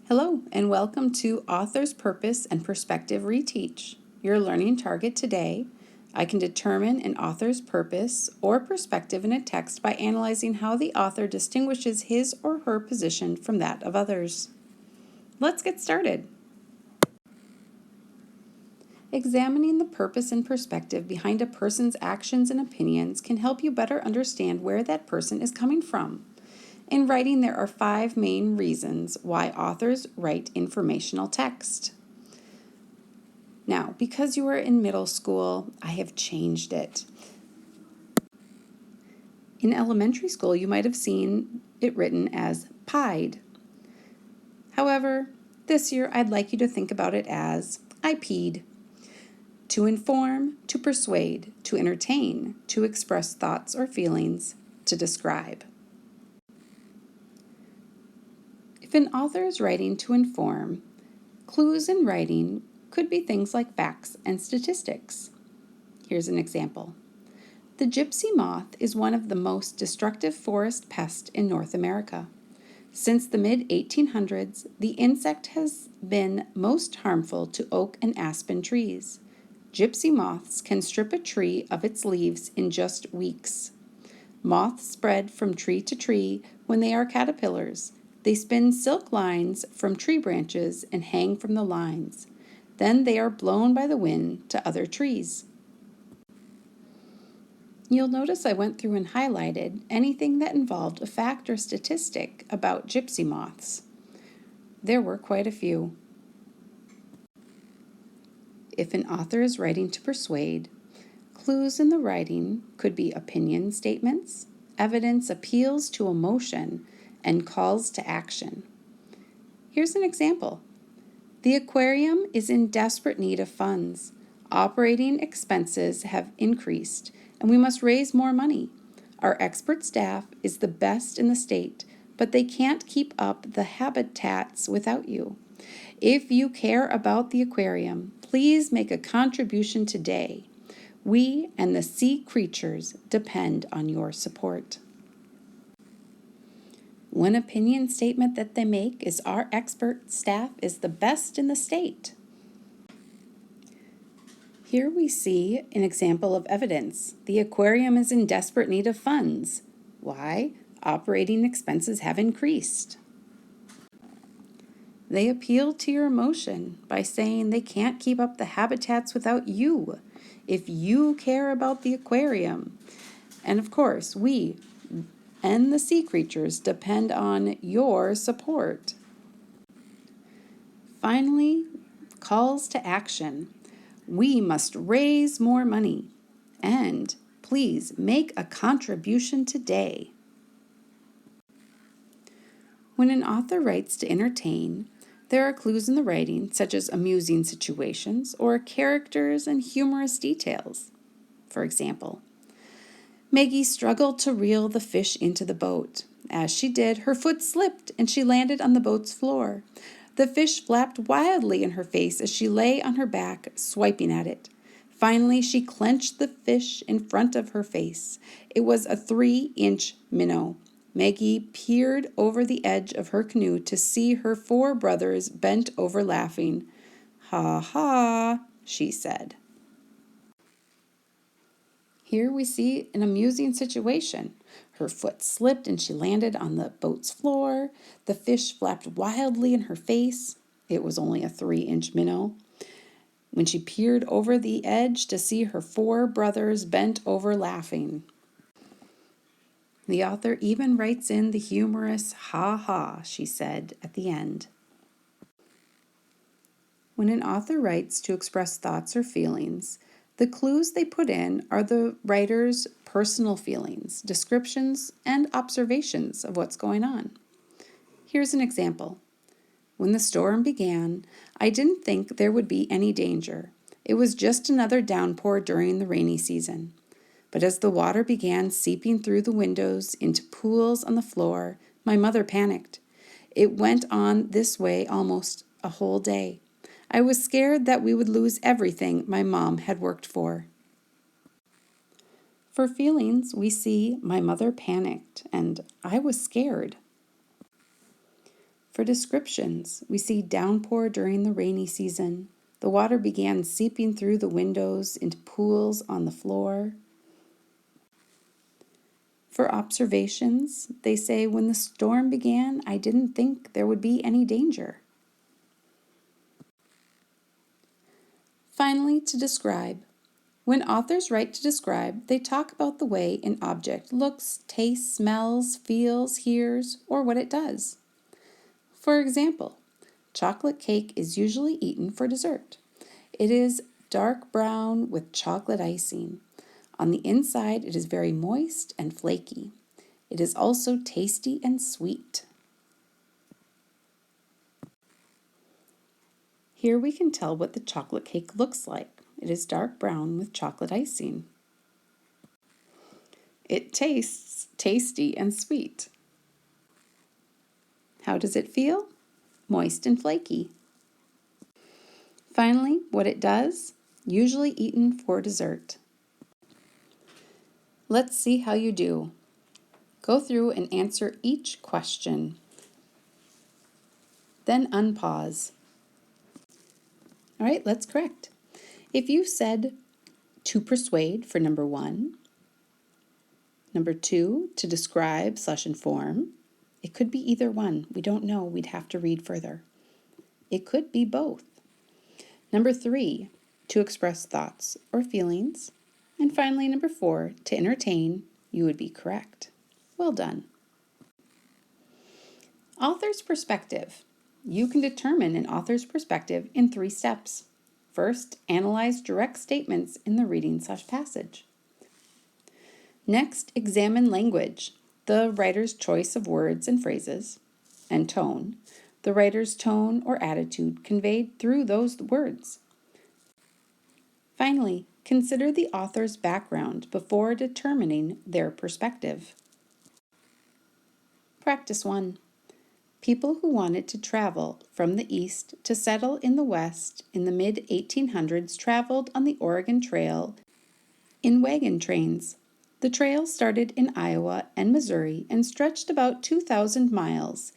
Hello, and welcome to Author's Purpose and Perspective Reteach. Your learning target today: I can determine an author's purpose or perspective in a text by analyzing how the author distinguishes his or her position from that of others. Let's get started. Examining the purpose and perspective behind a person's actions and opinions can help you better understand where that person is coming from. In writing, there are 5 main reasons why authors write informational text. Now, because you are in middle school, I have changed it. In elementary school, you might have seen it written as pied. However, this year I'd like you to think about it as I peed. To inform, to persuade, to entertain, to express thoughts or feelings, to describe. If an author is writing to inform, clues in writing could be things like facts and statistics. Here's an example. The gypsy moth is one of the most destructive forest pests in North America. Since the mid-1800s, the insect has been most harmful to oak and aspen trees. Gypsy moths can strip a tree of its leaves in just weeks. Moths spread from tree to tree when they are caterpillars. They spin silk lines from tree branches and hang from the lines. Then they are blown by the wind to other trees. You'll notice I went through and highlighted anything that involved a fact or statistic about gypsy moths. There were quite a few. If an author is writing to persuade, clues in the writing could be opinion statements, evidence appeals to emotion, and calls to action. Here's an example. The aquarium is in desperate need of funds. Operating expenses have increased, and we must raise more money. Our expert staff is the best in the state, but they can't keep up the habitats without you. If you care about the aquarium, please make a contribution today. We and the sea creatures depend on your support. One opinion statement that they make is our expert staff is the best in the state. Here we see an example of evidence. The aquarium is in desperate need of funds. Why? Operating expenses have increased. They appeal to your emotion by saying they can't keep up the habitats without you. If you care about the aquarium, and of course, we and the sea creatures depend on your support. Finally, calls to action. We must raise more money, and please make a contribution today. When an author writes to entertain, there are clues in the writing, such as amusing situations or characters and humorous details. For example, Maggie struggled to reel the fish into the boat. As she did, her foot slipped and she landed on the boat's floor. The fish flapped wildly in her face as she lay on her back, swiping at it. Finally, she clenched the fish in front of her face. It was a 3-inch minnow. Maggie peered over the edge of her canoe to see her 4 brothers bent over laughing. "Ha ha," she said. Here we see an amusing situation. Her foot slipped and she landed on the boat's floor. The fish flapped wildly in her face. It was only a 3-inch minnow. When she peered over the edge to see her 4 brothers bent over laughing. The author even writes in the humorous "ha ha," she said, at the end. When an author writes to express thoughts or feelings, the clues they put in are the writer's personal feelings, descriptions, and observations of what's going on. Here's an example. When the storm began, I didn't think there would be any danger. It was just another downpour during the rainy season. But as the water began seeping through the windows into pools on the floor, my mother panicked. It went on this way almost a whole day. I was scared that we would lose everything my mom had worked for. For feelings, we see my mother panicked and I was scared. For descriptions, we see downpour during the rainy season. The water began seeping through the windows into pools on the floor. For observations, they say, when the storm began, I didn't think there would be any danger. Finally, to describe. When authors write to describe, they talk about the way an object looks, tastes, smells, feels, hears, or what it does. For example, chocolate cake is usually eaten for dessert. It is dark brown with chocolate icing. On the inside, it is very moist and flaky. It is also tasty and sweet. Here we can tell what the chocolate cake looks like. It is dark brown with chocolate icing. It tastes tasty and sweet. How does it feel? Moist and flaky. Finally, what it does? Usually eaten for dessert. Let's see how you do. Go through and answer each question. Then unpause. All right, let's correct. If you said to persuade for number 1, number 2, to describe/inform, it could be either one. We don't know. We'd have to read further. It could be both. Number 3, to express thoughts or feelings. And finally, number 4, to entertain, you would be correct. Well done. Author's perspective. You can determine an author's perspective in 3 steps. First, analyze direct statements in the reading/passage. Next, examine language, the writer's choice of words and phrases, and tone, the writer's tone or attitude conveyed through those words. Finally, consider the author's background before determining their perspective. Practice 1. People who wanted to travel from the east to settle in the west in the mid-1800s traveled on the Oregon Trail in wagon trains. The trail started in Iowa and Missouri and stretched about 2,000 miles,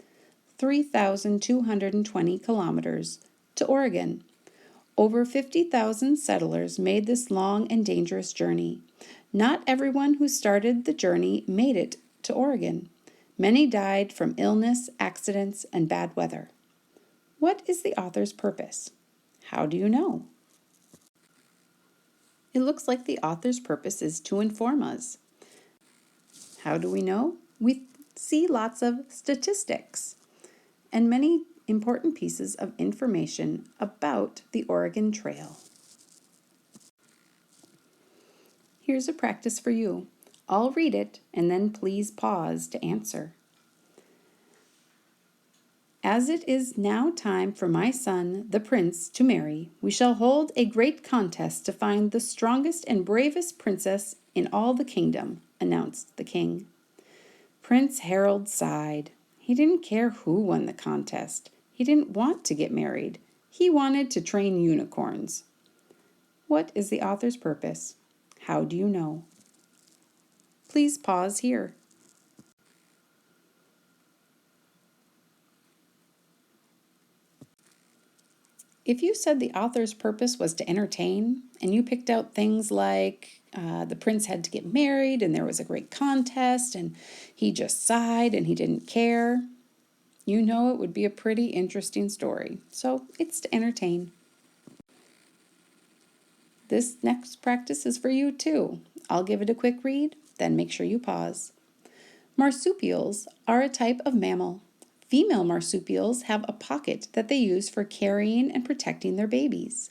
3,220 kilometers, to Oregon. Over 50,000 settlers made this long and dangerous journey. Not everyone who started the journey made it to Oregon. Many died from illness, accidents, and bad weather. What is the author's purpose? How do you know? It looks like the author's purpose is to inform us. How do we know? We see lots of statistics and many important pieces of information about the Oregon Trail. Here's a practice for you. I'll read it and then please pause to answer. As it is now time for my son, the prince, to marry, we shall hold a great contest to find the strongest and bravest princess in all the kingdom, announced the king. Prince Harold sighed. He didn't care who won the contest. He didn't want to get married. He wanted to train unicorns. What is the author's purpose? How do you know? Please pause here. If you said the author's purpose was to entertain, and you picked out things like the prince had to get married and there was a great contest and he just sighed and he didn't care, you know it would be a pretty interesting story. So it's to entertain. This next practice is for you too. I'll give it a quick read, then make sure you pause. Marsupials are a type of mammal. Female marsupials have a pocket that they use for carrying and protecting their babies.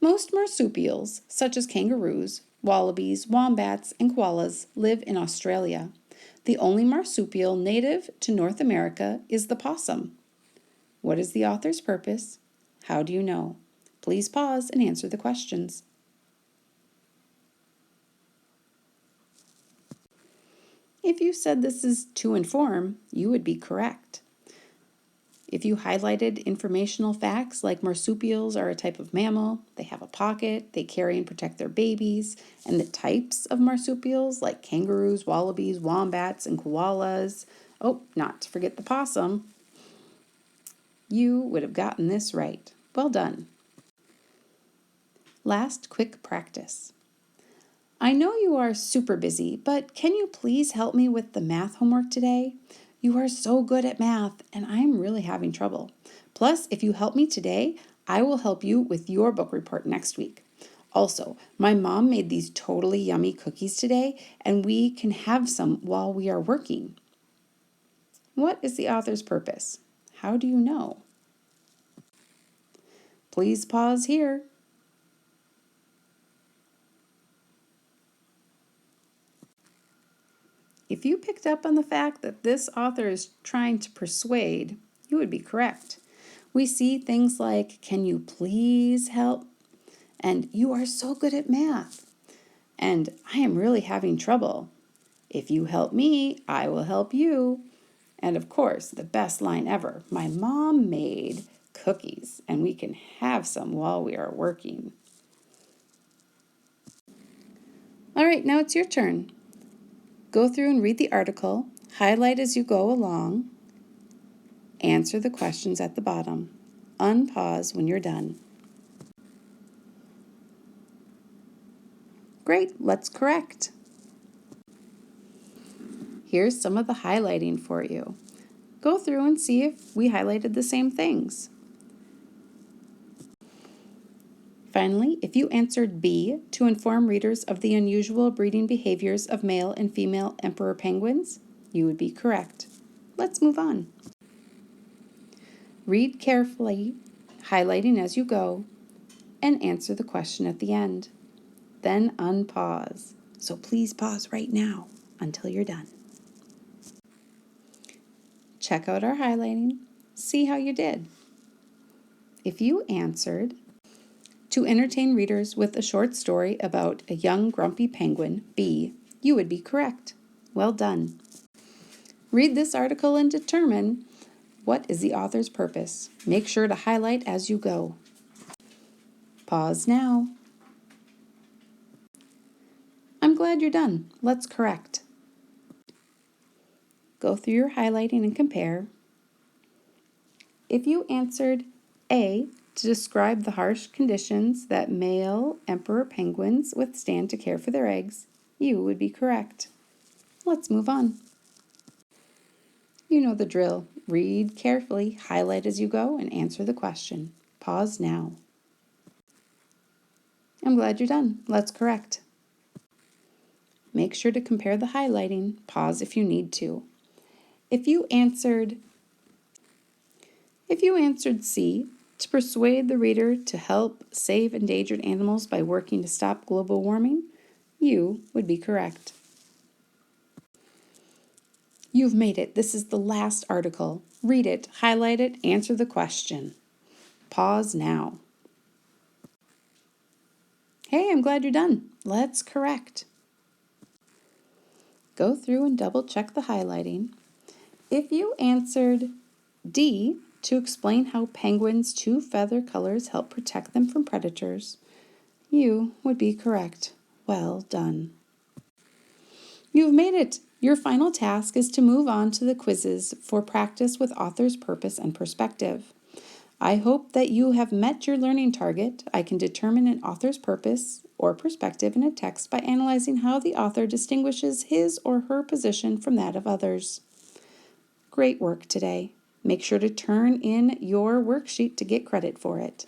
Most marsupials, such as kangaroos, wallabies, wombats, and koalas, live in Australia. The only marsupial native to North America is the possum. What is the author's purpose? How do you know? Please pause and answer the questions. If you said this is to inform, you would be correct. If you highlighted informational facts like marsupials are a type of mammal, they have a pocket, they carry and protect their babies, and the types of marsupials like kangaroos, wallabies, wombats, and koalas, not to forget the possum, You would have gotten this right. Well done. Last quick practice. I know you are super busy, but can you please help me with the math homework today? You are so good at math, and I'm really having trouble. Plus, if you help me today, I will help you with your book report next week. Also, my mom made these totally yummy cookies today, and we can have some while we are working. What is the author's purpose? How do you know? Please pause here. If you picked up on the fact that this author is trying to persuade, you would be correct. We see things like, can you please help? And you are so good at math. And I am really having trouble. If you help me, I will help you. And of course, the best line ever, my mom made cookies and we can have some while we are working. All right, now it's your turn. Go through and read the article, highlight as you go along, answer the questions at the bottom. Unpause when you're done. Great, let's correct. Here's some of the highlighting for you. Go through and see if we highlighted the same things. Finally, if you answered B, to inform readers of the unusual breeding behaviors of male and female emperor penguins, you would be correct. Let's move on. Read carefully, highlighting as you go, and answer the question at the end. Then unpause. So please pause right now until you're done. Check out our highlighting. See how you did. If you answered, to entertain readers with a short story about a young grumpy penguin, B, you would be correct. Well done. Read this article and determine what is the author's purpose. Make sure to highlight as you go. Pause now. I'm glad you're done. Let's correct. Go through your highlighting and compare. If you answered A, to describe the harsh conditions that male emperor penguins withstand to care for their eggs, you would be correct. Let's move on. You know the drill. Read carefully, highlight as you go, and answer the question. Pause now. I'm glad you're done. Let's correct. Make sure to compare the highlighting. Pause if you need to. If you answered C, to persuade the reader to help save endangered animals by working to stop global warming, you would be correct. You've made it. This is the last article. Read it, highlight it, answer the question. Pause now. Hey, I'm glad you're done. Let's correct. Go through and double check the highlighting. If you answered D, to explain how penguins' two feather colors help protect them from predators, you would be correct. Well done. You've made it. Your final task is to move on to the quizzes for practice with author's purpose and perspective. I hope that you have met your learning target. I can determine an author's purpose or perspective in a text by analyzing how the author distinguishes his or her position from that of others. Great work today. Make sure to turn in your worksheet to get credit for it.